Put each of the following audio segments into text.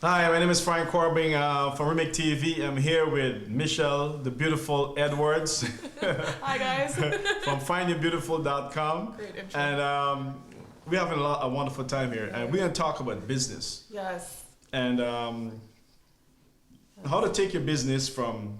Hi, my name is Corbin from Remake TV. I'm here with Michelle, the beautiful Edwards. Hi guys. From findyourbeautiful.com. Great intro. And we're having a wonderful time here. And we're going to talk about business. Yes. And how to take your business from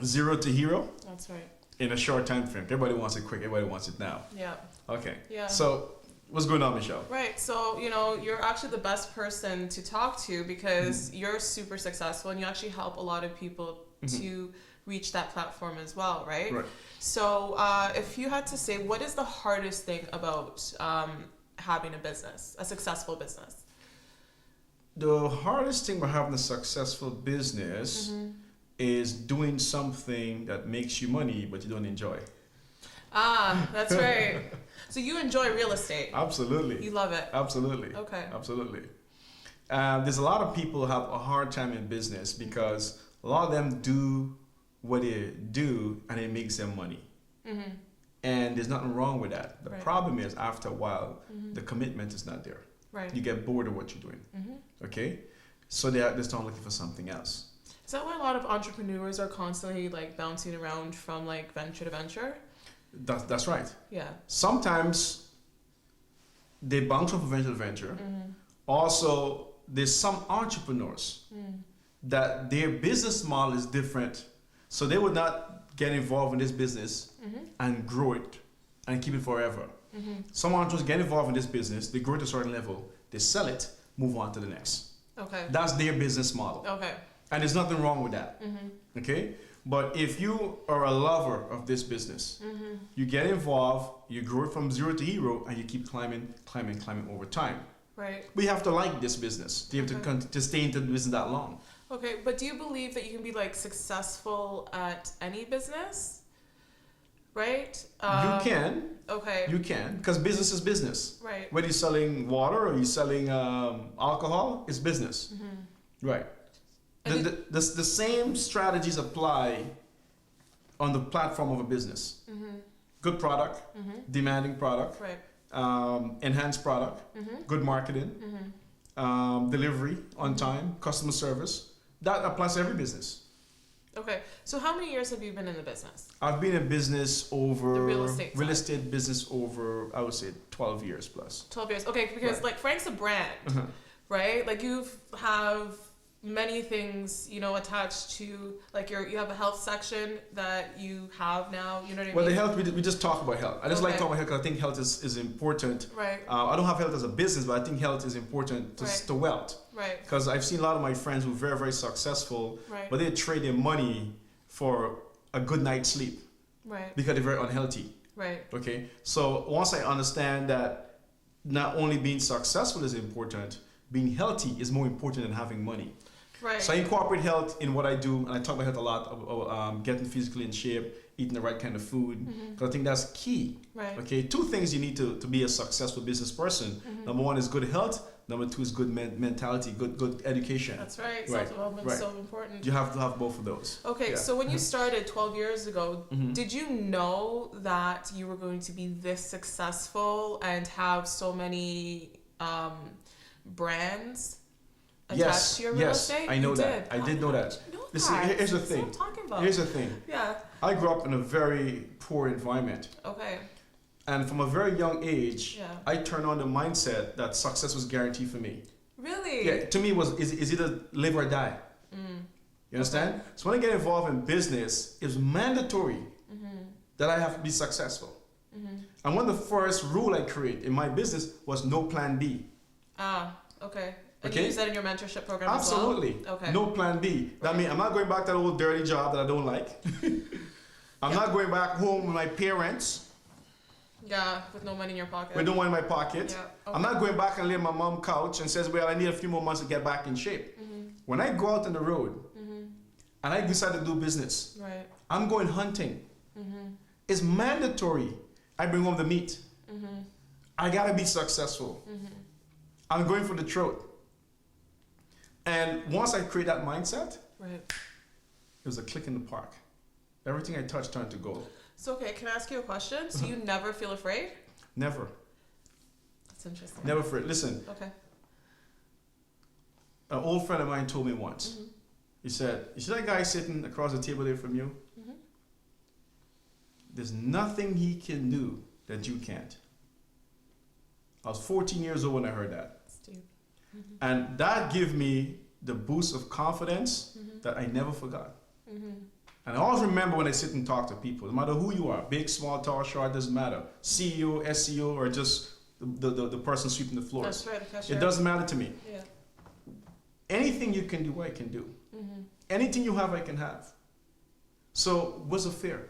zero to hero. That's right. In a short time frame. Everybody wants it quick. Everybody wants it now. Yeah. Okay. Yeah. So what's going on, Michelle? Right. So, you're actually the best person to talk to because you're super successful and you actually help a lot of people to reach that platform as well, right? Right. So, if you had to say, what is the hardest thing about having a business, a successful business? The hardest thing about having a successful business is doing something that makes you money but you don't enjoy. Ah, that's right. So you enjoy real estate. Absolutely. You love it. Absolutely. Okay. Absolutely. There's a lot of people who have a hard time in business because a lot of them do what they do and it makes them money. And there's nothing wrong with that. The problem is after a while, the commitment is not there. Right. You get bored of what you're doing. Okay? So they start looking for something else. Is that why a lot of entrepreneurs are constantly like bouncing around from like venture to venture? That's right. Yeah. Sometimes they bounce from venture to venture. Also, there's some entrepreneurs that their business model is different. So they would not get involved in this business and grow it and keep it forever. Some entrepreneurs get involved in this business, they grow to a certain level, they sell it, move on to the next. Okay. That's their business model. Okay. And there's nothing wrong with that. Okay? But if you are a lover of this business, you get involved, you grow it from zero to hero, and you keep climbing over time. Right. We have to like this business to, to stay into the business that long. Okay, but do you believe that you can be like successful at any business? Right? You can. Okay. You can, because business is business. Right. Whether you're selling water or you're selling alcohol, it's business. Right. The same strategies apply on the platform of a business. Good product, demanding product, enhanced product, good marketing, delivery on time, customer service. That applies to every business. Okay. So how many years have you been in the business? I've been in business over The real estate business over, I would say, 12 years plus. 12 years. Okay, because like Frank's a brand, right? Like you have many things, attached to like you have a health section that you have now, you know what I mean? Well, the health, we just talk about health. I just like talking about health because I think health is important. Right. I don't have health as a business, but I think health is important to wealth. Right. Because I've seen a lot of my friends who are very, very successful, Right. but they trade their money for a good night's sleep. Right. Because they're very unhealthy. Right. Okay. So once I understand that not only being successful is important, being healthy is more important than having money. Right. So I incorporate health in what I do, and I talk about health a lot, getting physically in shape, eating the right kind of food, because I think that's key. Right. Okay, two things you need to be a successful business person. Number one is good health. Number two is good mentality, good education. That's right. Right. Self-development is so important. You have to have both of those. Okay, Yeah. so when you started 12 years ago, did you know that you were going to be this successful and have so many brands attached to your real estate? I know that. I did know that. Listen, here's the That's thing. what I'm talking about. Here's the thing. Yeah. I grew up in a very poor environment. Okay. And from a very young age, Yeah. I turned on the mindset that success was guaranteed for me. Really? Yeah, to me is either live or die. You understand? Okay. So when I get involved in business, it's mandatory that I have to be successful. And one of the first rule I create in my business was no plan B. Ah, okay. And Okay. you use that in your mentorship program Absolutely. as well? Okay. No plan B. That means I'm not going back to that old dirty job that I don't like. I'm not going back home with my parents Yeah, with no money in your pocket. with no money in my pocket. Yeah. Okay. I'm not going back and lay on my mom's couch and says, well, I need a few more months to get back in shape. When I go out on the road and I decide to do business, Right. I'm going hunting. It's mandatory. I bring home the meat. I gotta be successful. I'm going for the throat. And once I create that mindset, Right. it was a click in the park. Everything I touched turned to gold. So, okay, can I ask you a question? So you never feel afraid? Never. That's interesting. Never afraid. Listen, Okay. an old friend of mine told me once. He said, "You see that guy sitting across the table there from you? There's nothing he can do that you can't." I was 14 years old when I heard that. And that gave me the boost of confidence that I never forgot. And I always remember when I sit and talk to people, no matter who you are, big, small, tall, short, doesn't matter. CEO, SEO, or just the person sweeping the floors. That's right, the cashier. It doesn't matter to me. Yeah. Anything you can do, I can do. Anything you have, I can have. So what's the fear?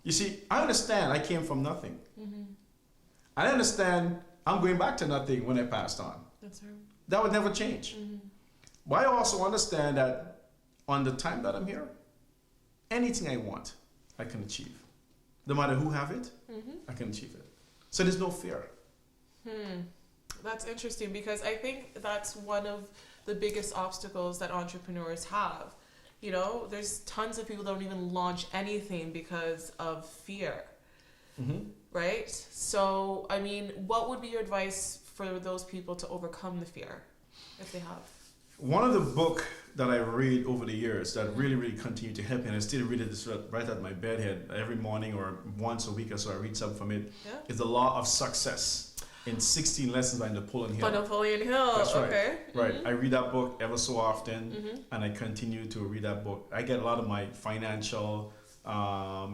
You see, I understand I came from nothing. I understand I'm going back to nothing when I passed on. That's right. That would never change. But I also understand that on the time that I'm here, anything I want, I can achieve. No matter who have it, I can achieve it. So there's no fear. That's interesting because I think that's one of the biggest obstacles that entrepreneurs have. You know, there's tons of people that don't even launch anything because of fear. Right? So, I mean, what would be your advice for those people to overcome the fear if they have? One of the book that I read over the years that really, really continue to help me, and I still read it right at my bedhead every morning or once a week or so, I read something from it, is The Law of Success in 16 Lessons by Napoleon Hill. By Napoleon Hill, That's right. Okay. Right. I read that book ever so often, and I continue to read that book. I get a lot of my financial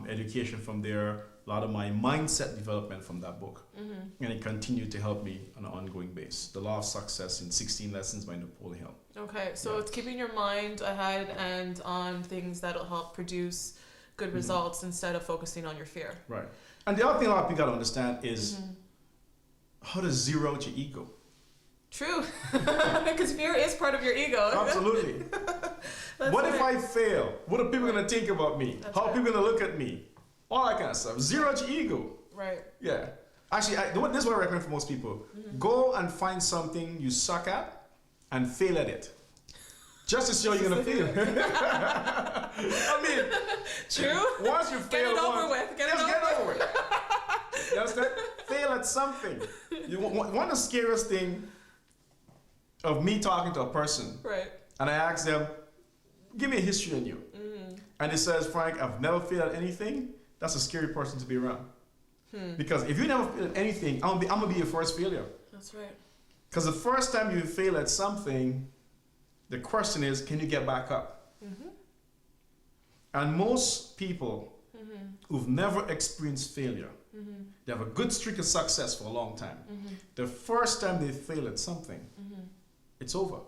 education from there, a lot of my mindset development from that book. And it continued to help me on an ongoing basis. The Law of Success in 16 Lessons by Napoleon Hill. Okay, so it's keeping your mind ahead and on things that'll help produce good results instead of focusing on your fear. Right. And the other thing a lot of people got to understand is how to zero out your ego. True. Because fear is part of your ego. Absolutely. What if I fail? What are people going to think about me? How are people going to look at me? All that kind of stuff. Zero out your ego. Right. Yeah. Actually, this is what I recommend for most people. Go and find something you suck at and fail at it. Just to see how you're going to feel. I mean, true. Once you fail, get it over with. Get it over with. You understand? Fail at something. One of the scariest thing of me talking to a person, right? And I ask them, "Give me a history on you," and it says, "Frank, I've never failed at anything." That's a scary person to be around. Because if you never failed at anything, I'm gonna be your first failure. That's right. Because the first time you fail at something, the question is, can you get back up? And most people who've never experienced failure, they have a good streak of success for a long time. The first time they fail at something, it's over.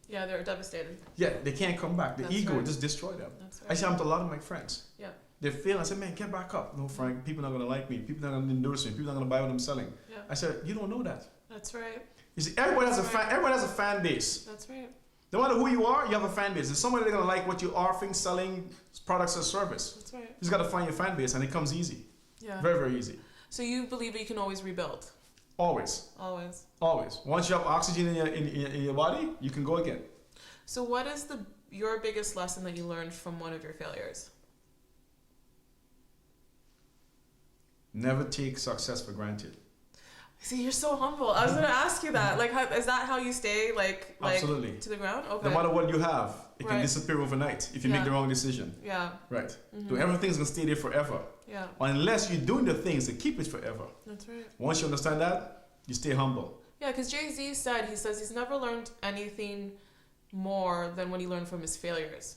Yeah, they're devastated. Yeah, they can't come back. The That's ego right. just destroy them. That's right. I say I'm to a lot of my friends. Yeah. They fail. I said, "Man, get back up." "No, Frank, people are not going to like me. People are not going to endorse me. People are not going to buy what I'm selling." Yeah. I said, "You don't know that." That's right. You see, everybody has a fan base. That's right. No matter who you are, you have a fan base. There's somebody that's going to like what you are offering, selling products or service. That's right. You just got to find your fan base, and it comes easy. Yeah. Very, very easy. So you believe that you can always rebuild? Always. Always. Always. Once you have oxygen in your body, you can go again. So what is your biggest lesson that you learned from one of your failures? Never take success for granted. See, you're so humble. I was going to ask you that. Like, is that how you stay, Absolutely. to the ground? Okay. No matter what you have, it can Right. disappear overnight if you make the wrong decision. Yeah. Right. So everything's going to stay there forever. Yeah. Unless you're doing the things to keep it forever. That's right. Once you understand that, you stay humble. Yeah, because Jay-Z said, he says he's never learned anything more than when he learned from his failures,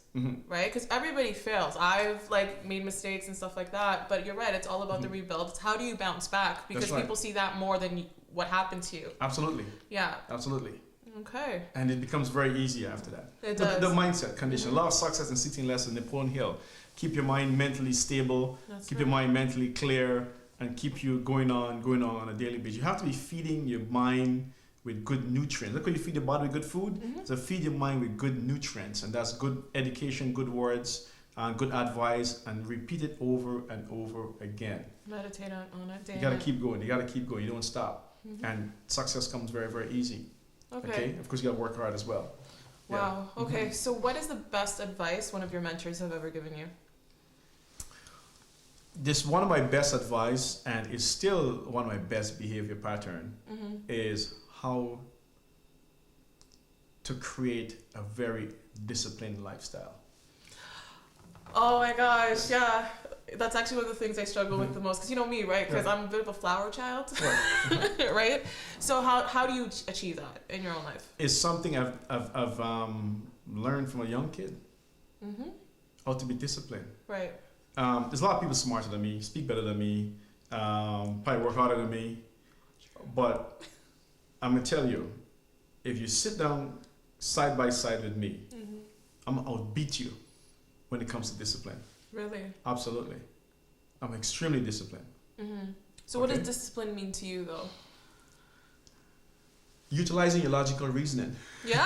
right? Because everybody fails. I've made mistakes and stuff like that, but you're right. It's all about the rebuild. It's how do you bounce back? Because people see that more than what happened to you. Absolutely. Yeah. Absolutely. Okay. And it becomes very easy after that. It does. The mindset condition. A lot of success in 16 Lessons, Napoleon Hill. Keep your mind mentally stable. Keep your mind mentally clear, and keep you going on a daily basis. You have to be feeding your mind with good nutrients. Look, when you feed your body with good food, so feed your mind with good nutrients, and that's good education, good words, good advice, and repeat it over and over again. Meditate on it. You gotta keep going. You gotta keep going. You don't stop, and success comes very, very easy. Okay. Of course, you gotta work hard as well. Wow. Yeah. Okay. So, what is the best advice one of your mentors have ever given you? This one of my best advice, and it's still one of my best behavior pattern, is how to create a very disciplined lifestyle? Oh my gosh, yeah. That's actually one of the things I struggle with the most. Because you know me, right? Because I'm a bit of a flower child, Right. right? So how do you achieve that in your own life? It's something I've learned from a young kid. Mm-hmm. How to be disciplined. Right. There's a lot of people smarter than me, speak better than me, probably work harder than me. But I'm going to tell you, if you sit down side by side with me, I'm going to outbeat you when it comes to discipline. Really? Absolutely. I'm extremely disciplined. Mm-hmm. So what does discipline mean to you, though? Utilizing your logical reasoning. Yeah?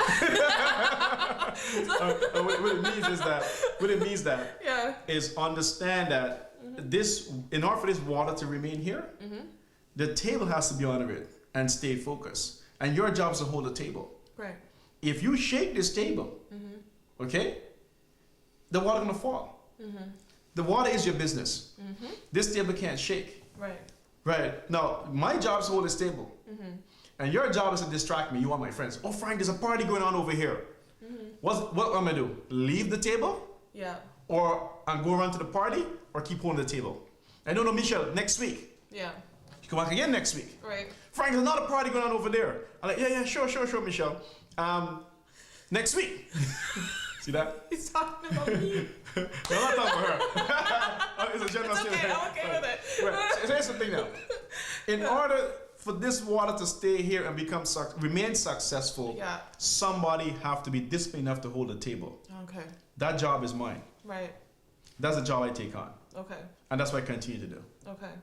What it means that yeah. is understand that this, in order for this water to remain here, the table has to be on it and stay focused. And your job is to hold the table. Right. If you shake this table, okay, the water gonna fall. The water is your business. This table can't shake. Right. Right. Now, my job is to hold this table. And your job is to distract me. You are my friends. Oh, Frank, there's a party going on over here. What am I gonna do? Leave the table? Yeah. Or I'm go around to the party? Or keep holding the table? I don't know, Michelle, next week. Yeah. You come back again next week. Right. Frank, there's another party going on over there. I'm like, yeah, sure, Michelle. Next week. See that? He's talking about me. No, I'm not talking about her. It's a general It's okay, statement. I'm okay with it. Right. So here's the thing now. In order for this water to stay here and remain successful, somebody have to be disciplined enough to hold the table. Okay. That job is mine. Right. That's the job I take on. Okay. And that's what I continue to do. Okay.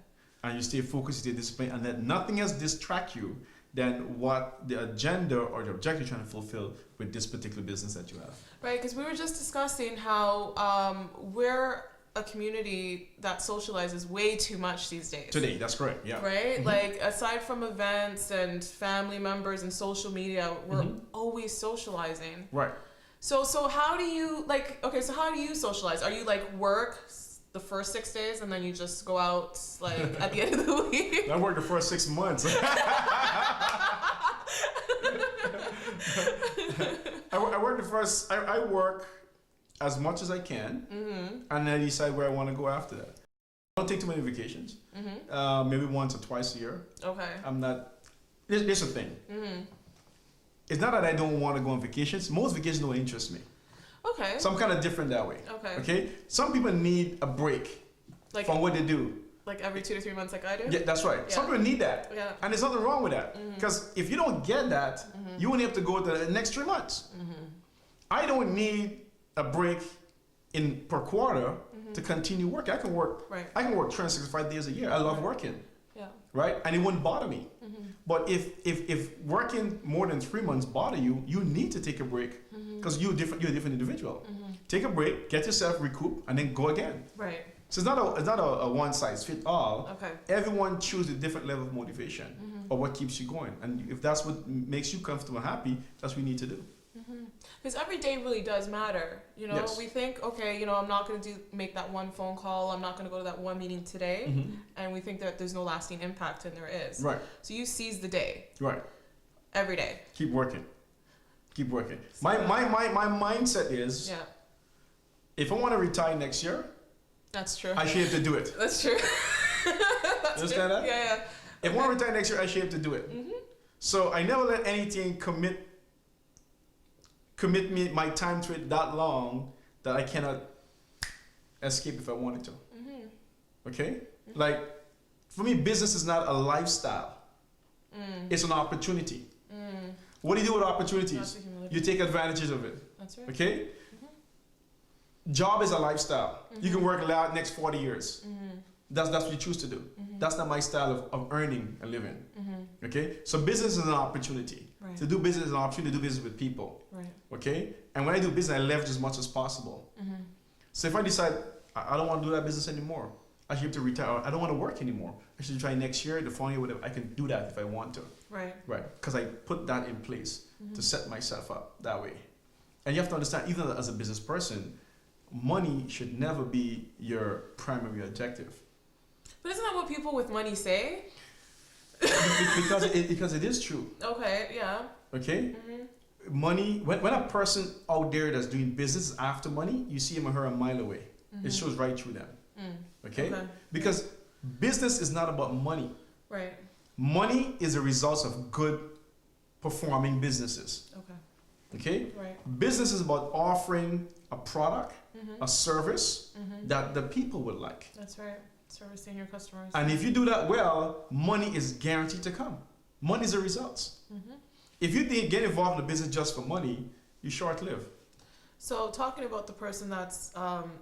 And you stay focused, you stay disciplined, and let nothing else distract you than what the agenda or the objective you're trying to fulfill with this particular business that you have. Right, because we were just discussing how we're a community that socializes way too much these days. Today, that's correct, yeah. Right? Like, aside from events and family members and social media, we're always socializing. Right. So how do you, so how do you socialize? Are you, work the first 6 days and then you just go out, at the end of the week? I worked the first 6 months. I work as much as I can, and then I decide where I want to go after that. I don't take too many vacations. Maybe once or twice a year. Okay. I'm not. There's a thing. It's not that I don't want to go on vacations. Most vacations don't interest me. Okay. So I'm kind of different that way. Okay. Some people need a break from what they do. Like every 2 to 3 months, like I do? Yeah, that's right. Yeah. Some people need that. Yeah. And there's nothing wrong with that. Because if you don't get that, you won't have to go the next 3 months. I don't need a break per quarter to continue working. I can work 365 days a year. I love working. Yeah. Right? And it wouldn't bother me. But if working more than 3 months bother you, you need to take a break because you're a different individual. Take a break, get yourself recoup, and then go again. Right. So it's not a one size fit all. Okay. Everyone chooses a different level of motivation or what keeps you going. And if that's what makes you comfortable and happy, that's what you need to do. Because every day really does matter. You know, Yes. we think, okay, I'm not going to make that one phone call. I'm not going to go to that one meeting today. And we think that there's no lasting impact, and there is. Right. So you seize the day. Right. Every day. Keep working. Keep working. So My mindset is, if I want to retire next year, that's true. I should have to do it. That's true. That's understand that? Yeah. If I want to retire next year, I should have to do it. So I never let anything commit me my time to it that long that I cannot escape if I wanted to. Okay? Like, for me, business is not a lifestyle. It's an opportunity. What do you do with opportunities? You take advantages of it. That's right. Okay? Job is a lifestyle. You can work a lot next 40 years. That's what you choose to do. That's not my style of earning a living. Okay? So business is an opportunity. Right. To do business is an opportunity to do business with people. Right. Okay? And when I do business, I leverage as much as possible. So if I decide I don't want to do that business anymore, I should have to retire. I don't want to work anymore. I should try next year, the following year, whatever. I can do that if I want to. Right. Right. Because I put that in place to set myself up that way. And you have to understand, even as a business person, money should never be your primary objective. But isn't that what people with money say? because it is true. Okay, yeah. Okay? money, when a person out there that's doing business is after money, you see him or her a mile away. It shows right through them. Okay? Because business is not about money. Right. Money is a result of good performing businesses. Okay? Right. Business is about offering a product, a service that the people would like. That's right. Servicing your customers. And if you do that well, money is guaranteed to come. Money is a result. If you get involved in a business just for money, you short-live. So talking about the person that's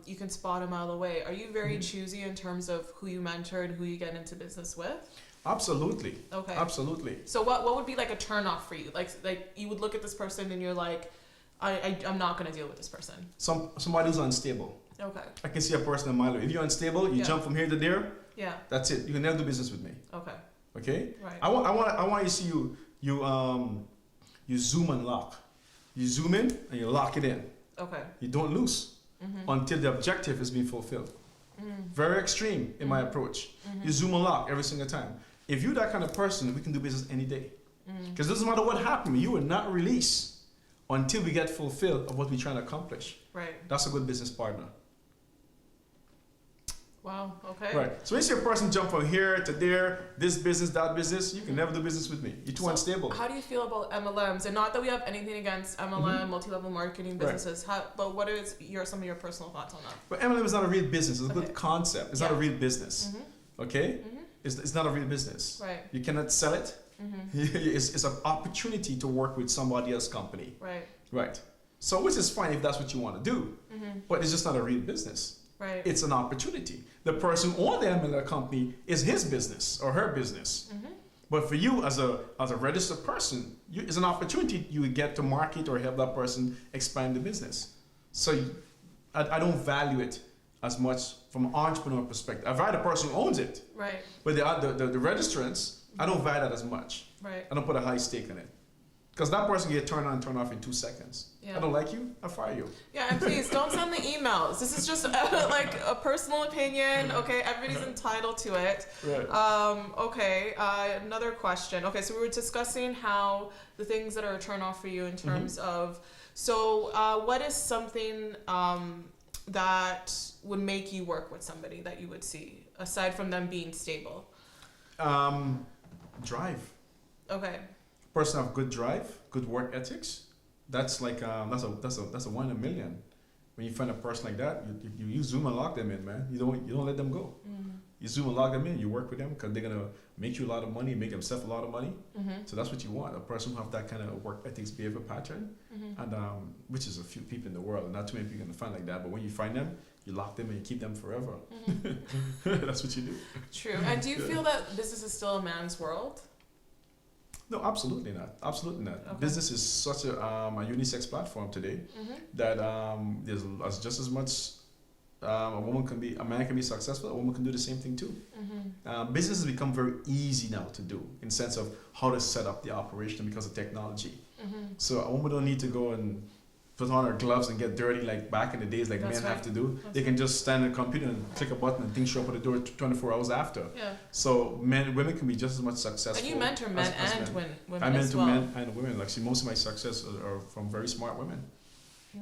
you can spot a mile away, are you very choosy in terms of who you mentor and who you get into business with? Absolutely. Okay. Absolutely. So what would be like a turn off for you? Like you would look at this person and you're like, I'm not gonna deal with this person. Somebody who's unstable. Okay. I can see a person a mile away. If you're unstable, you jump from here to there. Yeah. That's it. You can never do business with me. Okay. Okay. Right. I want you to see you zoom and lock. You zoom in and you lock it in. Okay. You don't lose until the objective is being fulfilled. Very extreme in my approach. You zoom and lock every single time. If you're that kind of person, we can do business any day. Because it doesn't matter what happened, you will not release until we get fulfilled of what we're trying to accomplish. Right. That's a good business partner. Wow. Okay. Right. So when you see a person jump from here to there, this business, that business, you can never do business with me. You're too unstable. How do you feel about MLMs? And not that we have anything against MLM, multi-level marketing businesses. Right. But what is some of your personal thoughts on that? But MLM is not a real business. It's a good concept. It's not a real business. Okay? It's not a real business. Right. You cannot sell it. It's an opportunity to work with somebody else's company. Right. Right. So which is fine if that's what you want to do. But it's just not a real business. Right. It's an opportunity. The person who owns the MLM company is his business or her business. But for you as a registered person, it's an opportunity you would get to market or help that person expand the business. So I don't value it as much from an entrepreneur perspective. I value the person who owns it. Right. But the registrants, I don't value that as much. Right. I don't put a high stake on it. Because that person can get turned on and turned off in 2 seconds. Yeah. I don't like you, I fire you. Yeah, and please don't send the emails. This is just like a personal opinion. Okay, everybody's entitled to it. Right. Okay. Another question. Okay, so we were discussing how the things that are a turn off for you in terms of. So, what is something that would make you work with somebody that you would see aside from them being stable? Drive. Okay. Person have good drive, good work ethics. That's like that's a 1 in a million. When you find a person like that, you zoom and lock them in, man. You don't let them go. You zoom and lock them in. You work with them because they're gonna make you a lot of money, make themselves a lot of money. So that's what you want. A person who have that kind of work ethics, behavior pattern, and which is a few people in the world. Not too many people gonna find like that. But when you find them, you lock them and you keep them forever. That's what you do. True. And do you feel that business is still a man's world? No, absolutely not. Absolutely not. Okay. Business is such a unisex platform today that there's just as much a man can be successful, a woman can do the same thing too. Business has become very easy now to do in sense of how to set up the operation because of technology. So a woman don't need to go and put on her gloves and get dirty like back in the days like men have to do. They can just stand at a computer and click a button and things show up at the door 24 hours after. Yeah. So women can be just as much successful. And you mentor men and women I mentor as well. men and women. Like, see, most of my success are from very smart women.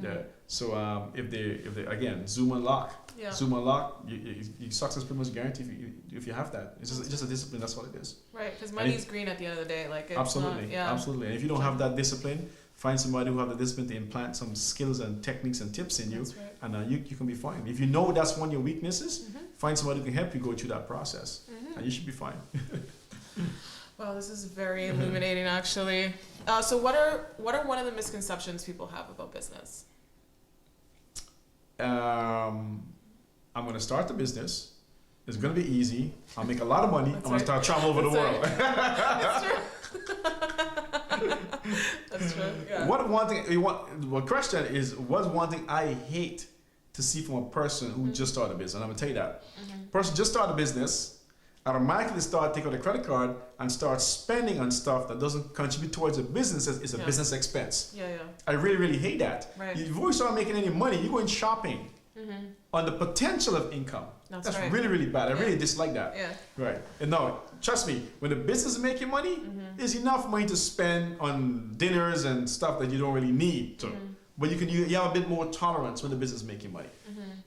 Yeah. So if they again zoom and lock, you success pretty much guaranteed if you have that. It's just a discipline. That's all it is. Right, because money's green at the end of the day. Like it's absolutely, not, yeah. absolutely. And if you don't have that discipline, find somebody who have the discipline to implant some skills and techniques and tips in you, right. and you can be fine. If you know that's one of your weaknesses, find somebody who can help you go through that process, and you should be fine. Wow, this is very illuminating, actually. So, what are one of the misconceptions people have about business? I'm going to start the business. It's going to be easy. I'll make a lot of money. I'm going to start traveling over the world. That's true. That's true. Yeah. What question is, what's one thing I hate to see from a person who just started a business? And I'm going to tell you that. Person just started a business, automatically start taking out a credit card and start spending on stuff that doesn't contribute towards a business. It's a business expense. Yeah. I really, really hate that. Right. Before you start making any money, you go in shopping. on the potential of income. That's right. really, really bad. I really dislike that. Yeah. Right. And no, trust me, when the business is making money, there's enough money to spend on dinners and stuff that you don't really need to. But you have a bit more tolerance when the business is making money.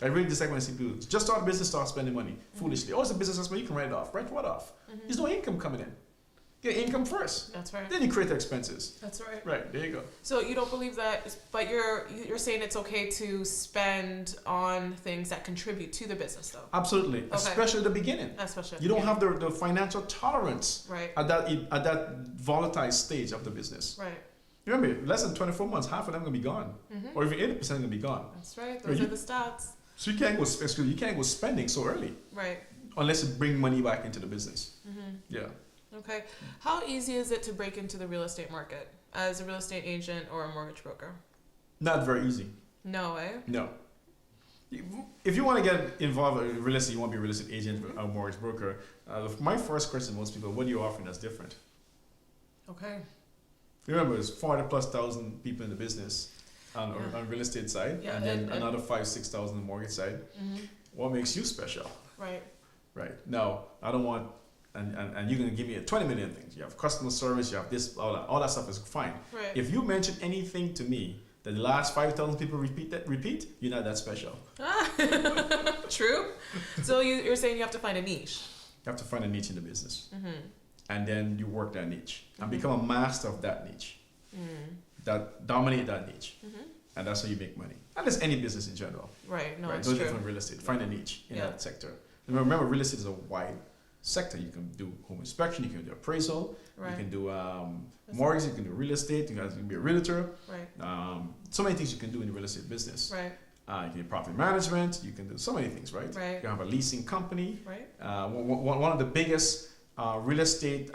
I really dislike when I see people just start a business, start spending money foolishly. Oh, it's a business, you can write it off. Write what off? There's no income coming in. Get income first. That's right. Then you create the expenses. That's right. Right, there you go. So you don't believe that, but you're saying it's okay to spend on things that contribute to the business, though. Absolutely, especially at the beginning. Especially. You don't have the financial tolerance right. at that volatile stage of the business. Right. Remember, less than 24 months, half of them gonna be gone, or even 80% gonna be gone. That's right. Those are the stats. So you can't go spending so early. Right. Unless you bring money back into the business. Yeah. Okay. How easy is it to break into the real estate market as a real estate agent or a mortgage broker? Not very easy. No, eh? No. If you want to get involved in real estate, you want to be a real estate agent or a mortgage broker, my first question to most people, what are you offering that's different? Okay. Remember, there's 40,000+ people in the business on real estate side, and then another 5,000-6,000 on the mortgage side. What makes you special? Right. Right. Now, I don't want, and you're going to give me 20 million things. You have customer service, you have this, all that stuff is fine. Right. If you mention anything to me that the last 5,000 people repeat, you're not that special. True. So you're saying you have to find a niche. You have to find a niche in the business. And then you work that niche and become a master of that niche. That dominate that niche. And that's how you make money. And that's any business in general. Right. No, right? it's No true. different from real estate. Find a niche in that sector. And remember, real estate is a wide sector. You can do home inspection, you can do appraisal, you can do mortgage, you can do real estate, you can be a realtor. Right. So many things you can do in the real estate business. Right. You can do property management, you can do so many things, right? Right. You can have a leasing company. Right. One of the biggest real estate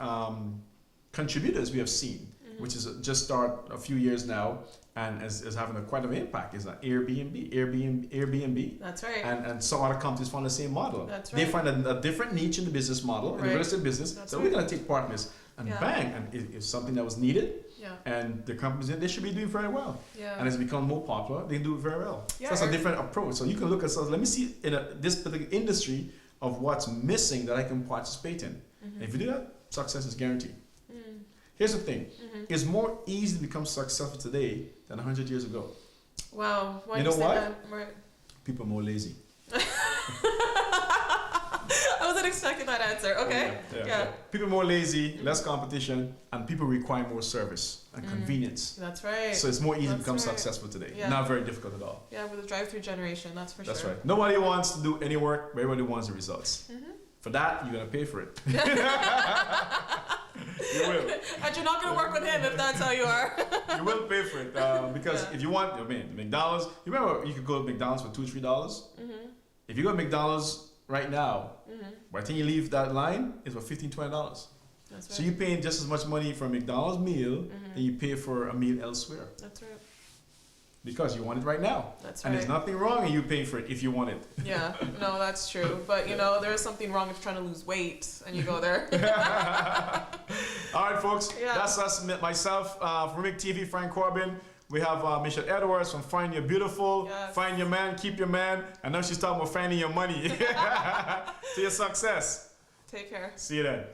contributors we have seen, which is just started a few years now, and is having quite an impact, is Airbnb. That's right. And some other companies find the same model. That's They right. find a different niche in the business model, in the real estate business. That's so right. we're going to take part in this. And bang, and it's something that was needed. Yeah. And the companies, they should be doing very well. Yeah. And it's become more popular, they do it very well. Yeah, So that's a different approach. So you can look at, so let me see in this particular industry of what's missing that I can participate in. And if you do that, success is guaranteed. Here's the thing. It's more easy to become successful today than 100 years ago. Wow. Why you do know say why? that? Right. People are more lazy. I wasn't expecting that answer. Okay. Yeah. People are more lazy, less competition, and people require more service and convenience. That's right. So it's more easy to become successful today. Yeah. Not very difficult at all. Yeah, with the drive-through generation, that's for sure. That's right. Nobody wants to do any work, but everybody wants the results. For that, you're going to pay for it. You will. And you're not going to work with him if that's how you are. You will pay for it. Because if you want, McDonald's, you remember you could go to McDonald's for $2-3? If you go to McDonald's right now, by the time you leave that line, it's for $15-20. That's right. So you're paying just as much money for a McDonald's meal than you pay for a meal elsewhere. That's right. Because you want it right now. That's and right. there's nothing wrong in you paying for it if you want it. Yeah, no, that's true. But there is something wrong if you're trying to lose weight and you go there. All right, folks. Yeah. That's us, myself, from Rick TV, Frank Corbin. We have Michelle Edwards from Find Your Beautiful, Find Your Man, Keep Your Man. And now she's talking about finding your money to your success. Take care. See you then.